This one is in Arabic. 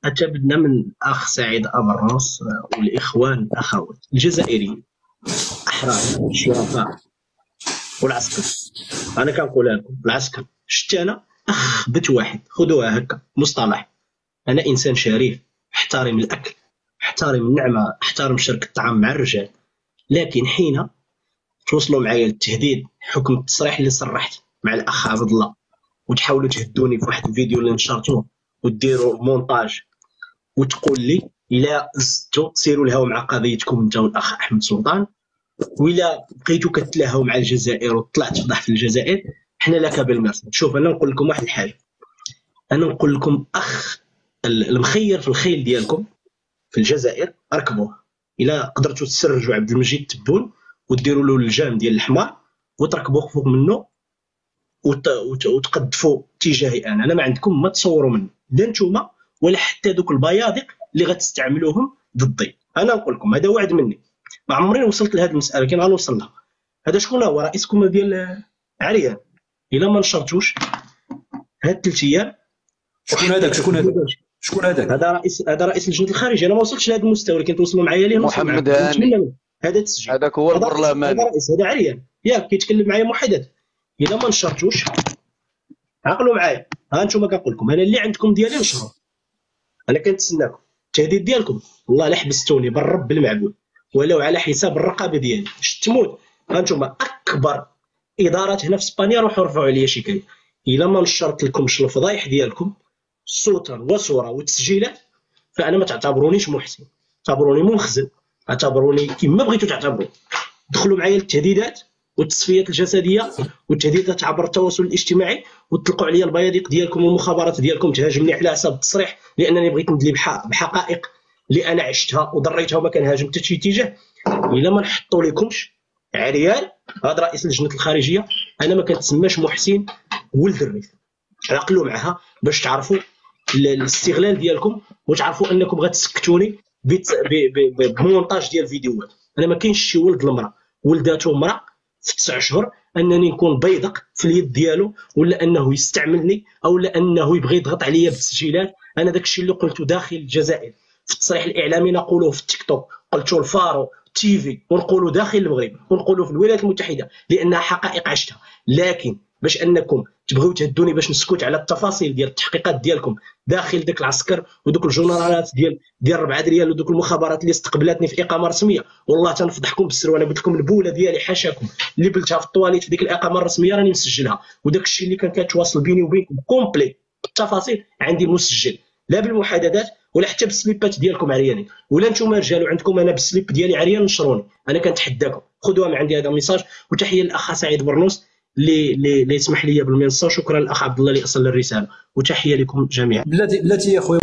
أتبنى من الأخ سعيد أبرنوس والإخوان الأخوات الجزائريين أحرار شرفاء والعسكر. أنا كنقولها لكم العسكر شفت أنا أخ واحد، خذوها هكا مصطلح. أنا إنسان شريف، أحترم الأكل، أحترم النعمة، أحترم شرك الطعام مع الرجال، لكن حين توصلوا معايا للتهديد حكم التصريح اللي صرحت مع الأخ عبد الله وتحاولوا تهدوني في واحد الفيديو اللي نشرتوه وديروا مونتاج وتقول لي الا زدتوا سيروا لها مع قضيتكم انت والاخ احمد سلطان، وإلا بقيتوا كتلاهوا مع الجزائر وطلعت فضحت الجزائر، حنا لك بالمرصد. شوف انا نقول لكم واحد الحاجه، انا نقول لكم اخ المخير في الخيل ديالكم في الجزائر ركبوه. الا قدرتوا تسرجوا عبد المجيد تبون وديروا له اللجام ديال الحمار وتركبوه فوق منه وتقدفوا تجاهي انا ما عندكم ما تصوروا منه، لا نتوما ولا حتى دوك البيادق اللي غتستعملوهم ضدي. انا نقول لكم هذا وعد مني، ما عمري وصلت لهذه المساله كي غنوصل لها. هذا شكون هو رئيسكم ديال عريان؟ الا ما نشرتوش هاد 3 ايام. شكون هذاك؟ هذا رئيس لجنه الخارجيه. انا ما وصلتش لهذا المستوى اللي كنتوصلوا معايا ليه. محمد هاني هذا تسجيل، هذاك هو البرلمان، هذا رئيس، هذا عريان ياك كيتكلم معايا محدث. الا ما نشرتوش عقلوا معايا، ها انتم كنقول لكم انا اللي عندكم ديالي نشروا. انا كنتسناكم التهديد ديالكم، والله لا حبستوني بالرب بالمعبود ولو على حساب الرقابه ديالي تموت. ها انتم اكبر ادارات هنا في اسبانيا روحوا رفعوا عليا شكايه. الا ما نشرت لكمش الفضايح ديالكم صوتا وصوره وتسجيلات فانا ما تعتبرونيش محسن، اعتبروني منخزن، اعتبروني كما بغيتوا تعتبروا. دخلوا معايا التهديدات والتصفيات الجسديه والتهديدات عبر التواصل الاجتماعي وتطلقوا عليا البيادق ديالكم والمخابرات ديالكم تهاجمني على حساب التصريح لانني بغيت ندلي بحقائق اللي انا عشتها وضريتها وما كنهاجم حتى شي اتجاه. الا ما نحطوا لكمش عريان هذا رئيس لجنه الخارجيه، انا ما كنتسماش محسن ولد الريف. عقلوا معها باش تعرفوا الاستغلال ديالكم وتعرفوا انكم غتسكتوني بمونتاج ديال فيديوهات. انا ما كاينش شي ولد المراه ولداتو امراه في 9 اشهر انني نكون بيدق في اليد ديالو، ولا انه يستعملني او انه يبغي يضغط عليا بالتسجيلات. انا داك الشيء اللي قلته داخل الجزائر في التصريح الاعلامي نقوله في التيك توك، قلته الفارو تيفي، ونقولوا داخل المغرب، ونقولوا في الولايات المتحده لانها حقائق عشتها. لكن باش انكم تبغيو تهدوني باش نسكت على التفاصيل ديال التحقيقات ديالكم داخل داك العسكر ودوك الجنرالات ديال 4 دريال ودوك المخابرات اللي استقبلتني في اقامه رسميه، والله تنفضحكم بالسر. وانا قلت لكم البوله ديالي حاشاكم اللي بلتها في الطواليت في ديك الاقامه الرسميه راني مسجلها، وداك الشيء اللي كان كيتواصل بيني وبينكم كومبلي بالتفاصيل عندي مسجل، لا بالمحادثات ولا حتى بالسليبات ديالكم عريانين. ولا نتوما رجال وعندكم انا بالسليب ديالي عريان نشروني. انا كنتحداكم خذوها من عندي هذا ميساج. وتحيه للاخ سعيد برنوس اللي يسمح لي بالمنصه. شكرا للاخ عبد الله اللي ارسل الرساله، وتحيه لكم جميعا. بلاتي يا خويا.